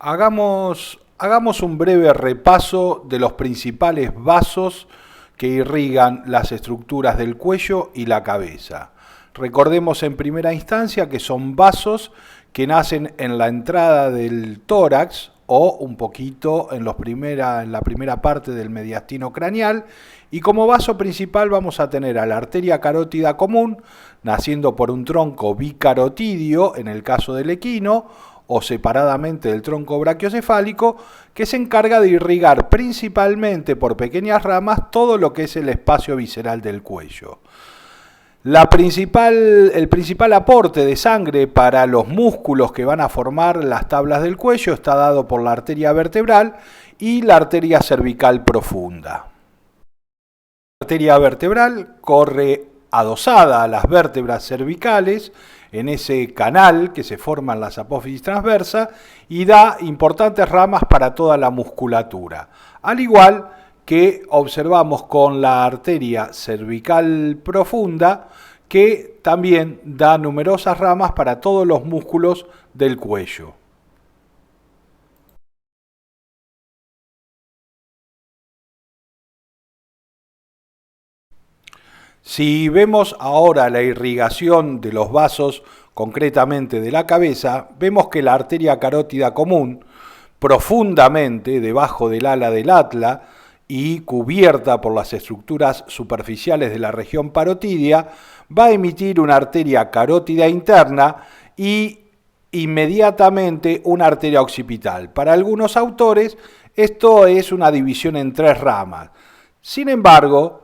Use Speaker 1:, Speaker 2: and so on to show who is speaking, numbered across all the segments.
Speaker 1: Hagamos un breve repaso de los principales vasos que irrigan las estructuras del cuello y la cabeza. Recordemos en primera instancia que son vasos que nacen en la entrada del tórax o un poquito en la primera parte del mediastino craneal, y como vaso principal vamos a tener a la arteria carótida común, naciendo por un tronco bicarotidio en el caso del equino, o separadamente del tronco brachiocefálico, que se encarga de irrigar principalmente por pequeñas ramas todo lo que es el espacio visceral del cuello. El principal aporte de sangre para los músculos que van a formar las tablas del cuello está dado por la arteria vertebral y la arteria cervical profunda. La arteria vertebral corre adosada a las vértebras cervicales en ese canal que se forma en las apófisis transversa y da importantes ramas para toda la musculatura. Al igual que observamos con la arteria cervical profunda, que también da numerosas ramas para todos los músculos del cuello. Si vemos ahora la irrigación de los vasos, concretamente de la cabeza, vemos que la arteria carótida común, profundamente debajo del ala del atla y cubierta por las estructuras superficiales de la región parotidia, va a emitir una arteria carótida interna y inmediatamente una arteria occipital. Para algunos autores, esto es una división en tres ramas. Sin embargo,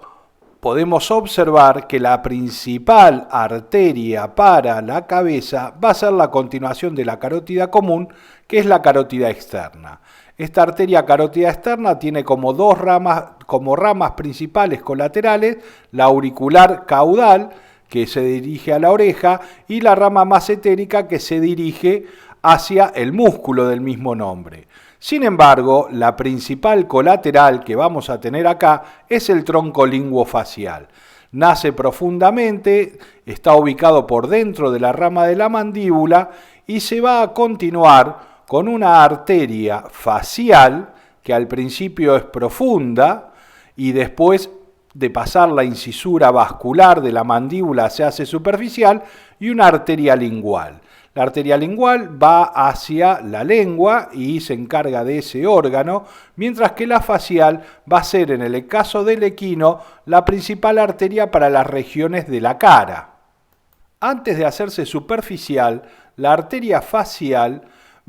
Speaker 1: podemos observar que la principal arteria para la cabeza va a ser la continuación de la carótida común, que es la carótida externa. Esta arteria carótida externa tiene como ramas principales colaterales, la auricular caudal, que se dirige a la oreja, y la rama masentérica, que se dirige hacia el músculo del mismo nombre. Sin embargo, la principal colateral que vamos a tener acá es el tronco linguofacial. Nace profundamente, está ubicado por dentro de la rama de la mandíbula y se va a continuar con una arteria facial que al principio es profunda y después de pasar la incisura vascular de la mandíbula se hace superficial, y una arteria lingual. La arteria lingual va hacia la lengua y se encarga de ese órgano, mientras que la facial va a ser, en el caso del equino, la principal arteria para las regiones de la cara. Antes de hacerse superficial, la arteria facial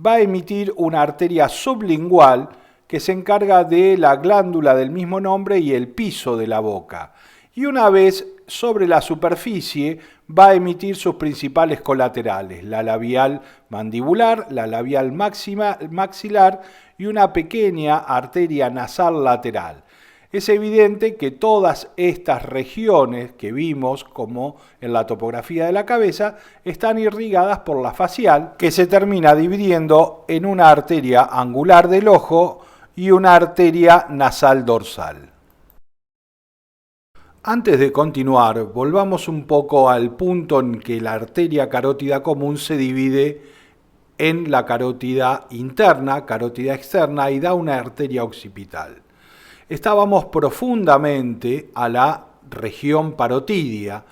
Speaker 1: va a emitir una arteria sublingual que se encarga de la glándula del mismo nombre y el piso de la boca. Y una vez sobre la superficie va a emitir sus principales colaterales, la labial mandibular, la labial maxilar y una pequeña arteria nasal lateral. Es evidente que todas estas regiones que vimos, como en la topografía de la cabeza, están irrigadas por la facial, que se termina dividiendo en una arteria angular del ojo y una arteria nasal dorsal. Antes de continuar, volvamos un poco al punto en que la arteria carótida común se divide en la carótida interna, carótida externa, y da una arteria occipital. Estábamos profundamente a la región parotidia.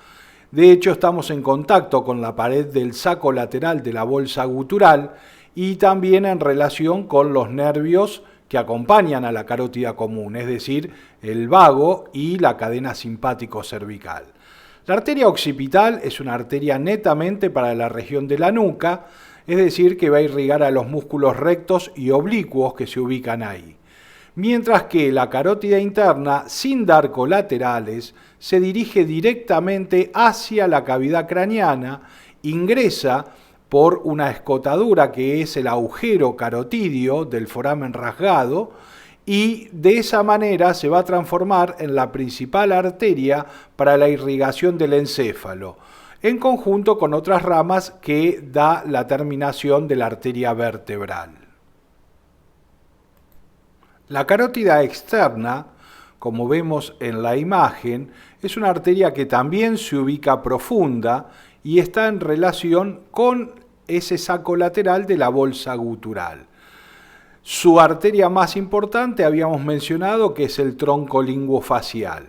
Speaker 1: De hecho, estamos en contacto con la pared del saco lateral de la bolsa gutural y también en relación con los nervios que acompañan a la carótida común, es decir, el vago y la cadena simpático cervical. La arteria occipital es una arteria netamente para la región de la nuca, es decir, que va a irrigar a los músculos rectos y oblicuos que se ubican ahí. Mientras que la carótida interna, sin dar colaterales, se dirige directamente hacia la cavidad craneana, ingresa por una escotadura que es el agujero carotidio del foramen rasgado, y de esa manera se va a transformar en la principal arteria para la irrigación del encéfalo, en conjunto con otras ramas que da la terminación de la arteria vertebral. La carótida externa, como vemos en la imagen, es una arteria que también se ubica profunda y está en relación con ese saco lateral de la bolsa gutural. Su arteria más importante habíamos mencionado que es el tronco linguofacial,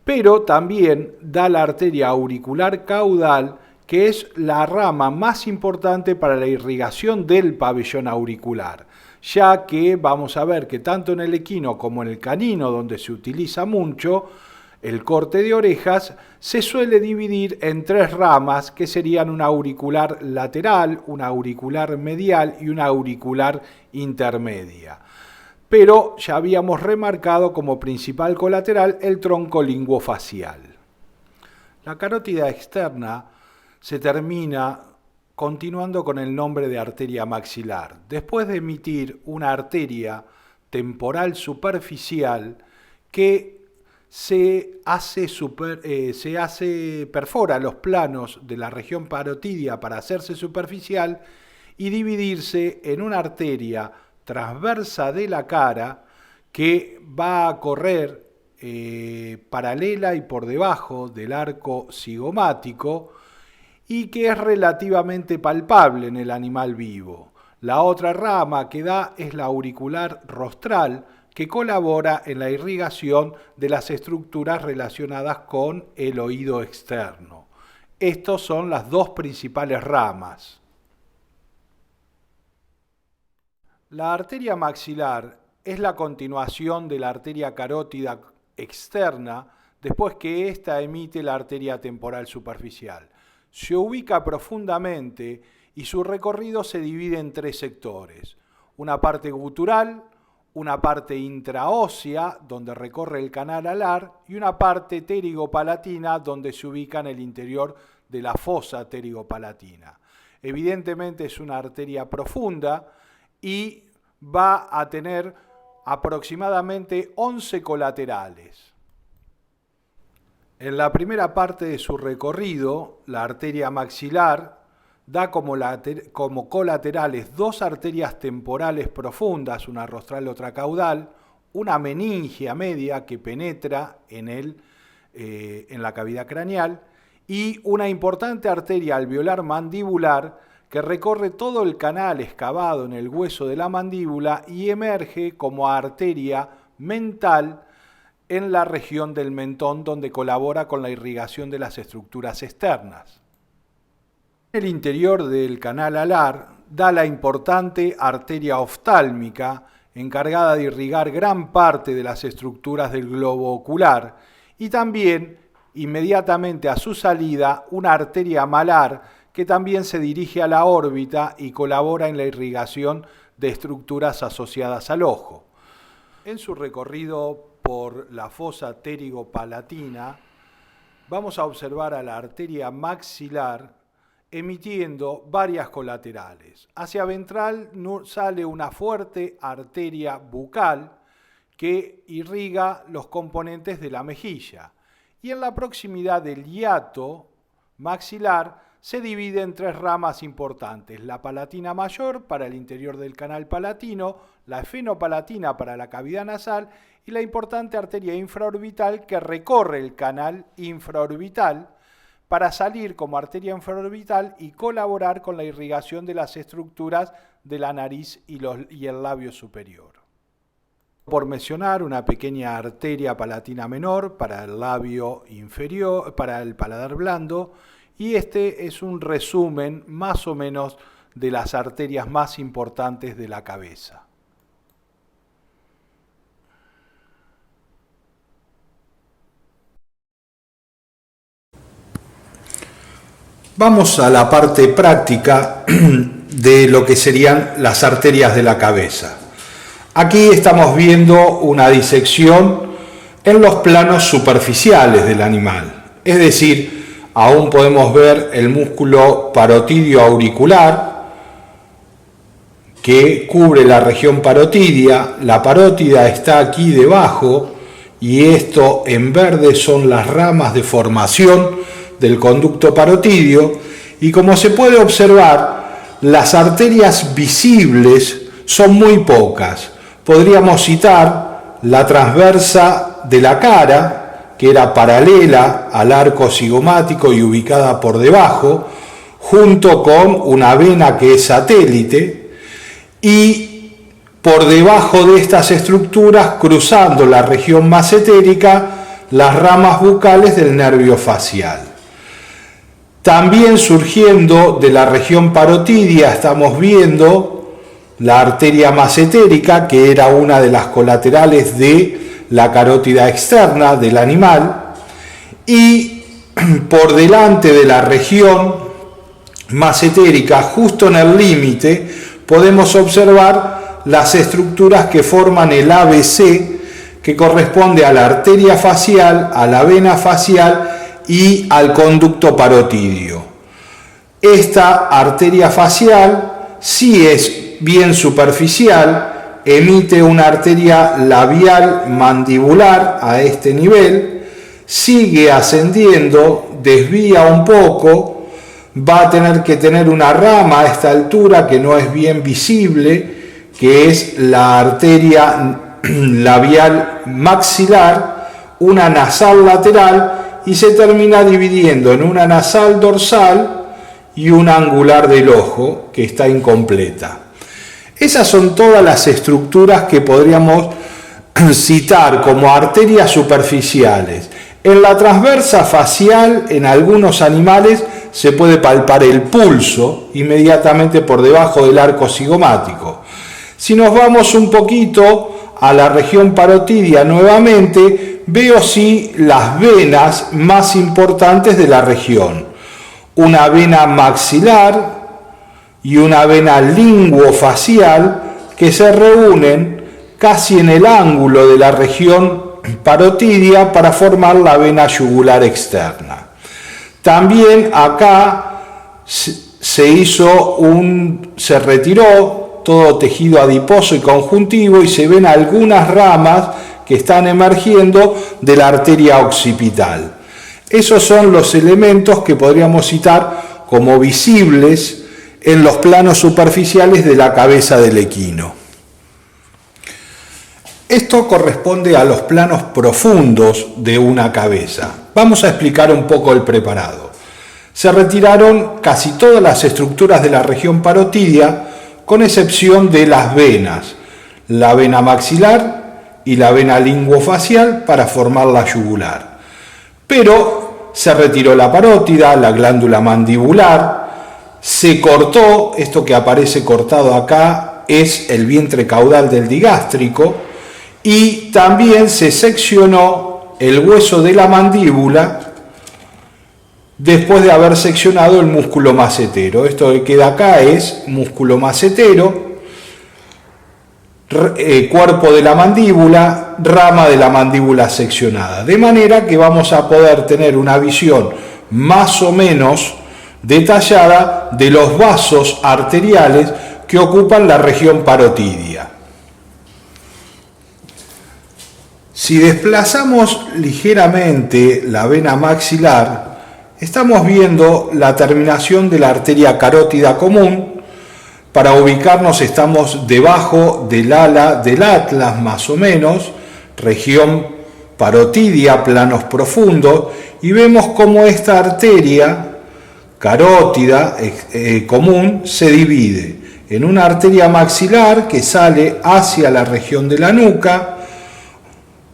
Speaker 1: pero también da la arteria auricular caudal, que es la rama más importante para la irrigación del pabellón auricular, ya que vamos a ver que tanto en el equino como en el canino, donde se utiliza mucho el corte de orejas, se suele dividir en tres ramas que serían una auricular lateral, una auricular medial y una auricular intermedia. Pero ya habíamos remarcado como principal colateral el tronco linguofacial. La carótida externa se termina continuando con el nombre de arteria maxilar, después de emitir una arteria temporal superficial que perfora los planos de la región parotidia para hacerse superficial y dividirse en una arteria transversa de la cara que va a correr paralela y por debajo del arco cigomático y que es relativamente palpable en el animal vivo. La otra rama que da es la auricular rostral, que colabora en la irrigación de las estructuras relacionadas con el oído externo. Estas son las dos principales ramas. La arteria maxilar es la continuación de la arteria carótida externa después que ésta emite la arteria temporal superficial. Se ubica profundamente y su recorrido se divide en tres sectores: una parte gutural, una parte intraósea, donde recorre el canal alar, y una parte pterigopalatina, donde se ubica en el interior de la fosa pterigopalatina. Evidentemente es una arteria profunda y va a tener aproximadamente 11 colaterales. En la primera parte de su recorrido, la arteria maxilar da como colaterales dos arterias temporales profundas, una rostral y otra caudal, una meningia media que penetra en la cavidad craneal y una importante arteria alveolar mandibular que recorre todo el canal excavado en el hueso de la mandíbula y emerge como arteria mental en la región del mentón, donde colabora con la irrigación de las estructuras externas. El interior del canal alar da la importante arteria oftálmica, encargada de irrigar gran parte de las estructuras del globo ocular, y también, inmediatamente a su salida, una arteria malar que también se dirige a la órbita y colabora en la irrigación de estructuras asociadas al ojo. En su recorrido por la fosa pterigopalatina, vamos a observar a la arteria maxilar emitiendo varias colaterales. Hacia ventral sale una fuerte arteria bucal que irriga los componentes de la mejilla. Y en la proximidad del hiato maxilar se divide en tres ramas importantes: la palatina mayor para el interior del canal palatino, la efenopalatina para la cavidad nasal y la importante arteria infraorbital que recorre el canal infraorbital para salir como arteria infraorbital y colaborar con la irrigación de las estructuras de la nariz y el labio superior. Por mencionar, una pequeña arteria palatina menor para el labio inferior, para el paladar blando, y este es un resumen más o menos de las arterias más importantes de la cabeza. Vamos a la parte práctica de lo que serían las arterias de la cabeza. Aquí estamos viendo una disección en los planos superficiales del animal, es decir, aún podemos ver el músculo parotidio auricular que cubre la región parotidia. La parótida está aquí debajo y esto en verde son las ramas de formación del conducto parotidio, y como se puede observar, las arterias visibles son muy pocas. Podríamos citar la transversa de la cara, que era paralela al arco cigomático y ubicada por debajo, junto con una vena que es satélite, y por debajo de estas estructuras, cruzando la región masentérica, las ramas bucales del nervio facial. También surgiendo de la región parotidia estamos viendo la arteria masentérica, que era una de las colaterales de la carótida externa del animal, y por delante de la región masentérica, justo en el límite, podemos observar las estructuras que forman el ABC, que corresponde a la arteria facial, a la vena facial y al conducto parotidio. Esta arteria facial sí es bien superficial, emite una arteria labial mandibular a este nivel, sigue ascendiendo, desvía un poco, va a tener que tener una rama a esta altura que no es bien visible, que es la arteria labial maxilar, una nasal lateral, y se termina dividiendo en una nasal dorsal y una angular del ojo, que está incompleta. Esas son todas las estructuras que podríamos citar como arterias superficiales. En la transversa facial, en algunos animales, se puede palpar el pulso inmediatamente por debajo del arco cigomático. Si nos vamos un poquito a la región parotidia nuevamente, veo sí las venas más importantes de la región. Una vena maxilar y una vena linguofacial que se reúnen casi en el ángulo de la región parotidia para formar la vena yugular externa. También acá se retiró todo tejido adiposo y conjuntivo y se ven algunas ramas que están emergiendo de la arteria occipital. Esos son los elementos que podríamos citar como visibles en los planos superficiales de la cabeza del equino. Esto corresponde a los planos profundos de una cabeza. Vamos a explicar un poco el preparado. Se retiraron casi todas las estructuras de la región parotidia, con excepción de las venas, la vena maxilar y la vena linguofacial para formar la yugular. Pero se retiró la parótida, la glándula mandibular, se cortó, esto que aparece cortado acá es el vientre caudal del digástrico, y también se seccionó el hueso de la mandíbula después de haber seccionado el músculo macetero. Esto que queda acá es músculo macetero, cuerpo de la mandíbula, rama de la mandíbula seccionada. De manera que vamos a poder tener una visión más o menos detallada de los vasos arteriales que ocupan la región parotidia. Si desplazamos ligeramente la vena maxilar, estamos viendo la terminación de la arteria carótida común. Para ubicarnos estamos debajo del ala del atlas más o menos, región parotidia, planos profundos, y vemos cómo esta arteria carótida común se divide en una arteria maxilar que sale hacia la región de la nuca,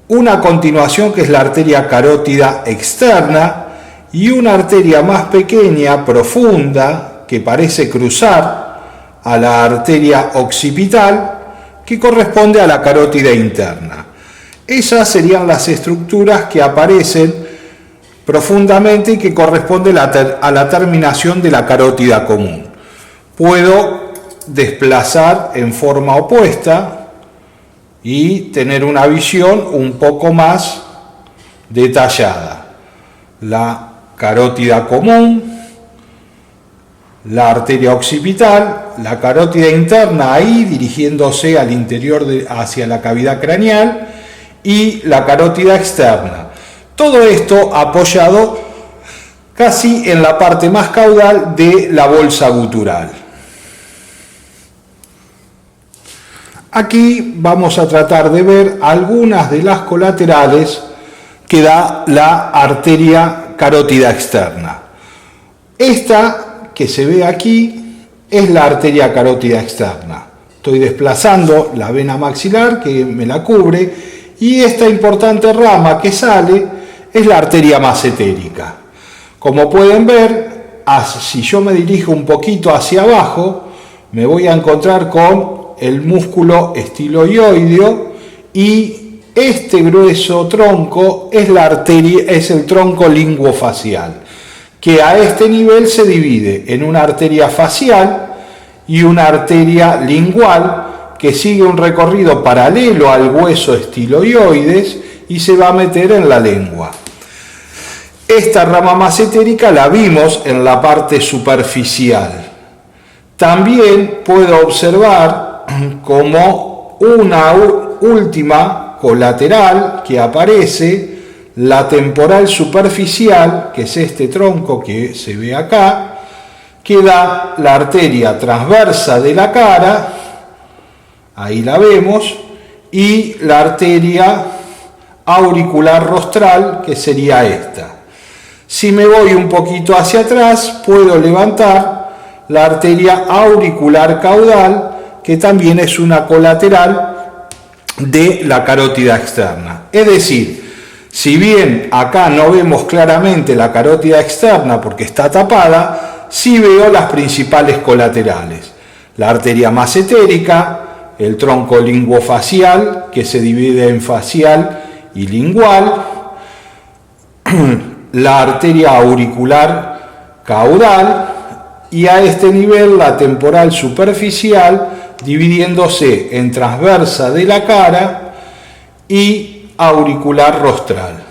Speaker 1: una continuación que es la arteria carótida externa y una arteria más pequeña, profunda, que parece cruzar a la arteria occipital, que corresponde a la carótida interna. Esas serían las estructuras que aparecen profundamente y que corresponden a la terminación de la carótida común. Puedo desplazar en forma opuesta y tener una visión un poco más detallada. La carótida común, la arteria occipital, la carótida interna ahí dirigiéndose al interior hacia la cavidad craneal y la carótida externa. Todo esto apoyado casi en la parte más caudal de la bolsa gutural. Aquí vamos a tratar de ver algunas de las colaterales que da la arteria carótida externa. Esta que se ve aquí es la arteria carótida externa. Estoy desplazando la vena maxilar que me la cubre y esta importante rama que sale es la arteria masentérica. Como pueden ver, si yo me dirijo un poquito hacia abajo, me voy a encontrar con el músculo estiloioideo y este grueso tronco es el tronco linguofacial, que a este nivel se divide en una arteria facial y una arteria lingual que sigue un recorrido paralelo al hueso estiloioides y se va a meter en la lengua. Esta rama masentérica la vimos en la parte superficial. También puedo observar como una última colateral que aparece, la temporal superficial, que es este tronco que se ve acá, que da la arteria transversa de la cara, ahí la vemos, y la arteria auricular rostral, que sería esta. Si me voy un poquito hacia atrás, puedo levantar la arteria auricular caudal, que también es una colateral de la carótida externa. Es decir, si bien acá no vemos claramente la carótida externa porque está tapada, sí veo las principales colaterales. La arteria masentérica, el tronco linguofacial, que se divide en facial y lingual, la arteria auricular caudal y a este nivel la temporal superficial, dividiéndose en transversa de la cara y auricular rostral.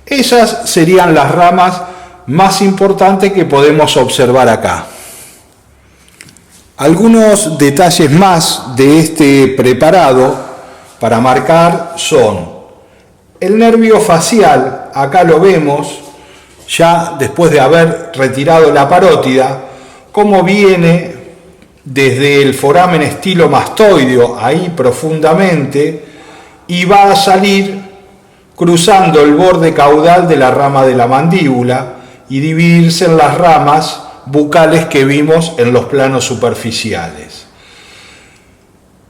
Speaker 1: Esas serían las ramas más importantes que podemos observar acá. Algunos detalles más de este preparado para marcar son el nervio facial, acá lo vemos ya después de haber retirado la parótida, cómo viene desde el foramen estilomastoideo, ahí profundamente, y va a salir cruzando el borde caudal de la rama de la mandíbula y dividirse en las ramas bucales que vimos en los planos superficiales.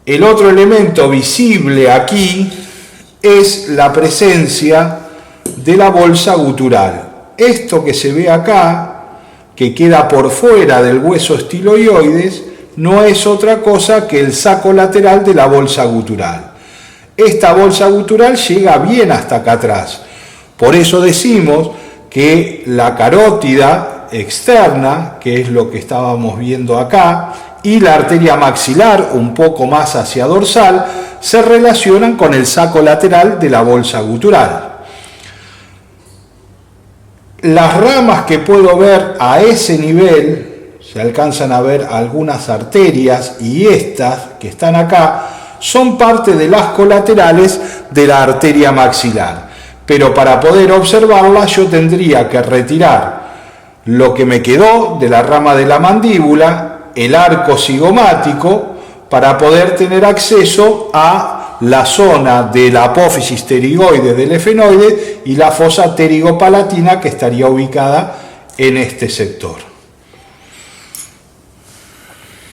Speaker 1: El otro elemento visible aquí es la presencia de la bolsa gutural. Esto que se ve acá, que queda por fuera del hueso estiloioides, no es otra cosa que el saco lateral de la bolsa gutural. Esta bolsa gutural llega bien hasta acá atrás. Por eso decimos que la carótida externa, que es lo que estábamos viendo acá, y la arteria maxilar, un poco más hacia dorsal, se relacionan con el saco lateral de la bolsa gutural. Las ramas que puedo ver a ese nivel, se alcanzan a ver algunas arterias y estas que están acá, son parte de las colaterales de la arteria maxilar. Pero para poder observarla yo tendría que retirar lo que me quedó de la rama de la mandíbula, el arco cigomático, para poder tener acceso a la zona de la apófisis pterigoide del efenoide y la fosa pterigopalatina que estaría ubicada en este sector.